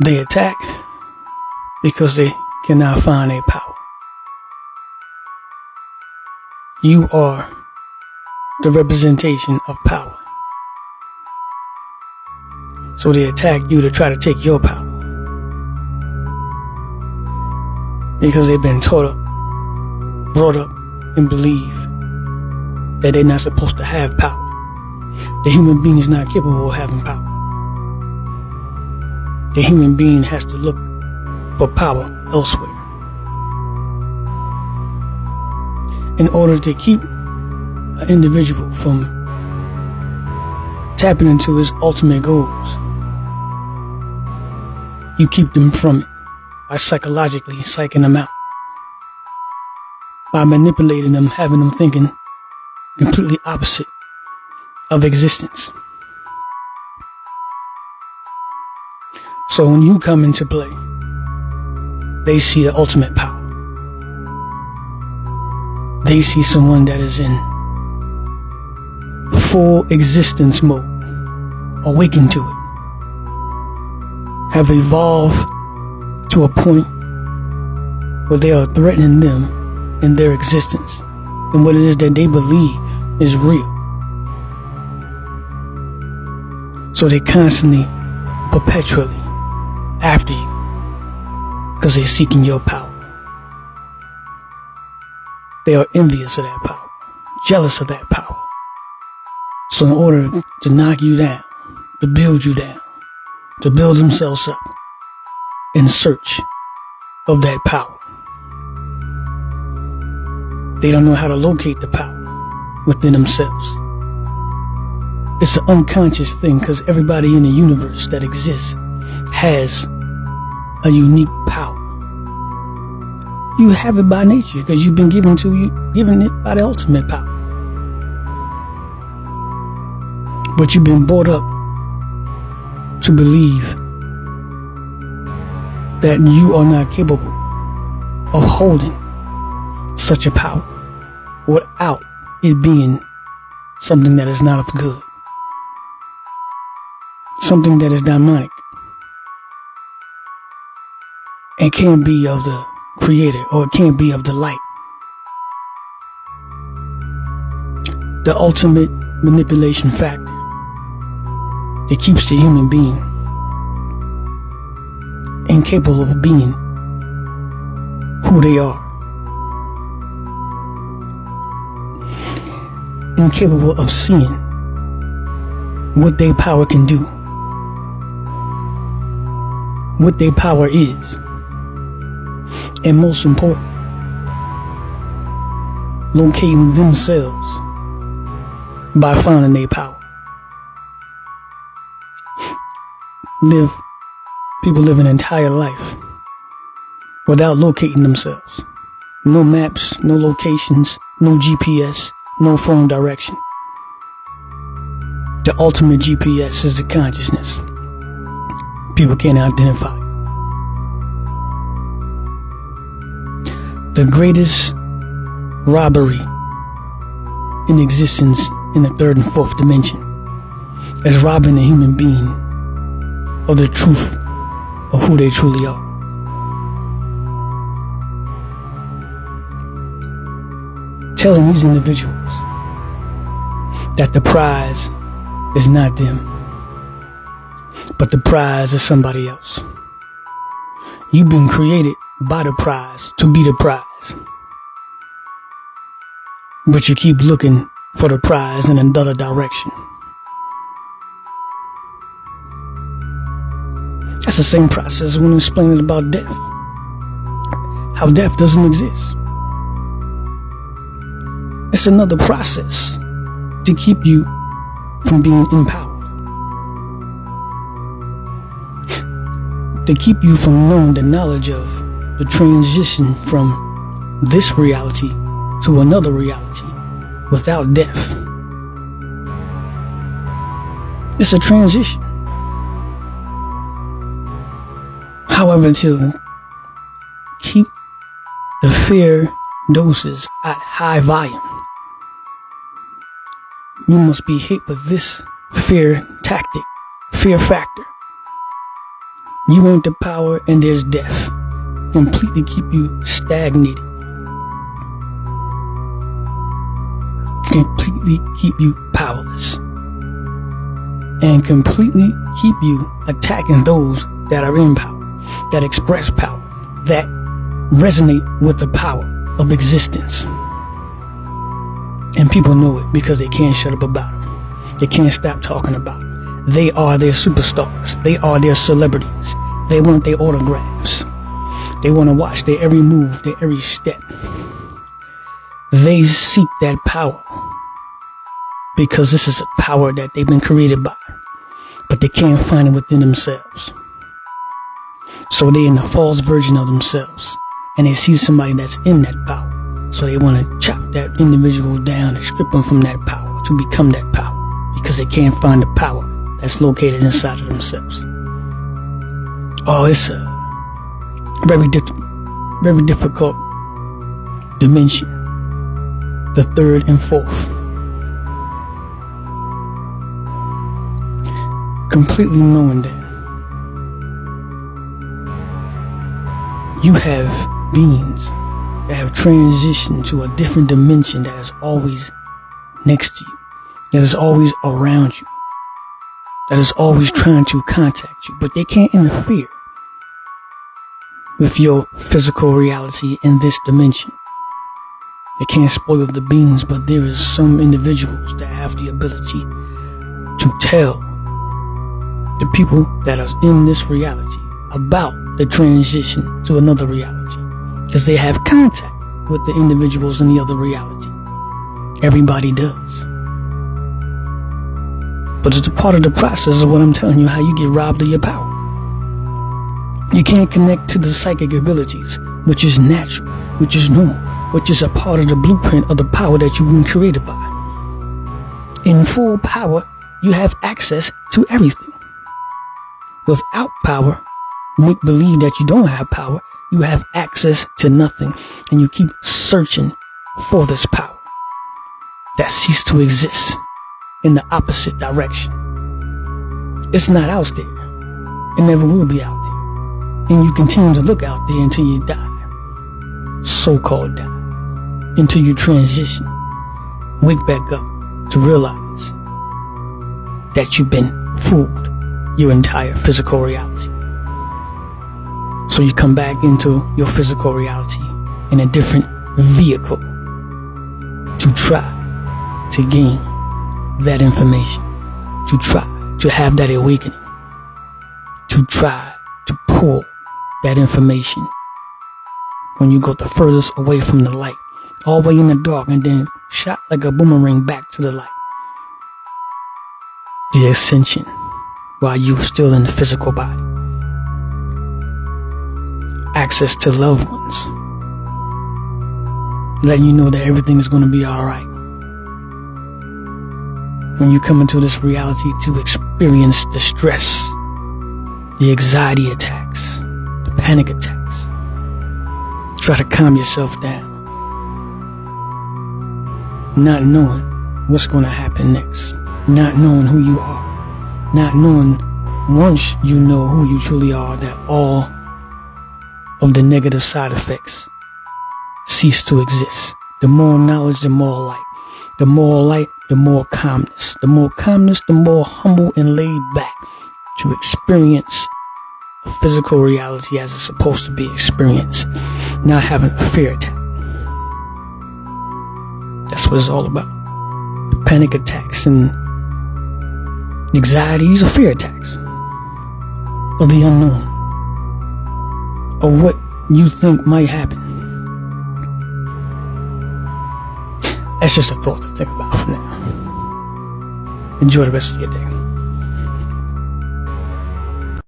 They attack because they cannot find a power. You are the representation of power. So they attack you to try to take your power. Because they've been taught up, brought up, and believe that they're not supposed to have power. The human being is not capable of having power. The human being has to look for power elsewhere. In order to keep an individual from tapping into his ultimate goals, you keep them from it by psychologically psyching them out, by manipulating them, having them thinking completely opposite of existence. So when you come into play, they see the ultimate power. They see someone that is in full existence mode, awakened to it, have evolved to a point where they are threatening them in their existence and what it is that they believe is real. So they constantly, perpetually after you because they're seeking your power. They are envious of that power, jealous of that power. So in order to knock you down, to build you down, to build themselves up in search of that power, they don't know how to locate the power within themselves. It's an unconscious thing because everybody in the universe that exists has a unique power. You have it by nature because you've been given it by the ultimate power. But you've been brought up to believe that you are not capable of holding such a power without it being something that is not of good, something that is demonic and can't be of the creator, or it can't be of the light. The ultimate manipulation factor that keeps the human being incapable of being who they are, incapable of seeing what their power can do, what their power is, and most important, locating themselves by finding their power. People live an entire life without locating themselves. No maps, no locations, no GPS, no phone direction. The ultimate GPS is the consciousness. People can't identify it. The greatest robbery in existence in the third and fourth dimension is robbing a human being of the truth of who they truly are. Telling these individuals that the prize is not them, but the prize is somebody else. You've been created by the prize to be the prize, but you keep looking for the prize in another direction. That's the same process when explaining about death. How death doesn't exist. It's another process to keep you from being empowered, to keep you from knowing the knowledge of the transition from this reality to another reality without death. It's a transition. However, to keep the fear doses at high volume, you must be hit with this fear tactic, fear factor, You ain't the power and there's death. Completely keep you stagnated. Completely keep you powerless. And completely keep you attacking those that are in power, that express power, that resonate with the power of existence. And people know it because they can't shut up about it. They can't stop talking about it. They are their superstars. They are their celebrities. They want their autographs. They want to watch their every move, their every step. They seek that power because this is a power that they've been created by, but they can't find it within themselves. So they're in a false version of themselves, and they see somebody that's in that power. So they want to chop that individual down and strip them from that power to become that power, because they can't find the power that's located inside of themselves. Oh, it's a very difficult dimension, the third and fourth. Completely knowing that you have beings that have transitioned to a different dimension that is always next to you, that is always around you, that is always trying to contact you, but they can't interfere with your physical reality in this dimension. They can't spoil the beans, but there is some individuals that have the ability to tell the people that are in this reality about the transition to another reality, because they have contact with the individuals in the other reality. Everybody does. But it's a part of the process of what I'm telling you, how you get robbed of your power. You can't connect to the psychic abilities, which is natural, which is normal, which is a part of the blueprint of the power that you've been created by. In full power, you have access to everything. Without power, make believe that you don't have power, you have access to nothing, and you keep searching for this power that ceased to exist in the opposite direction. It's not out there. It never will be out there. And you continue to look out there until you die. So-called die. Until you transition. Wake back up to realize that you've been fooled your entire physical reality. So you come back into your physical reality in a different vehicle to try to gain that information, to try to have that awakening, to try to pull that information. When you go the furthest away from the light, all the way in the dark, and then shot like a boomerang back to the light. The ascension while you're still in the physical body. Access to loved ones, letting you know that everything is going to be alright. When you come into this reality to experience the stress, the anxiety attacks, the panic attacks, try to calm yourself down, not knowing what's going to happen next, not knowing who you are, not knowing once you know who you truly are, that all of the negative side effects cease to exist. The more knowledge, the more light. The more light, the more calmness. The more calmness, the more humble and laid back to experience a physical reality as it's supposed to be experienced, not having a fear attack. That's what it's all about. The panic attacks and anxieties or fear attacks of the unknown, of what you think might happen. That's just a thought to think about for now. Enjoy the rest of your day.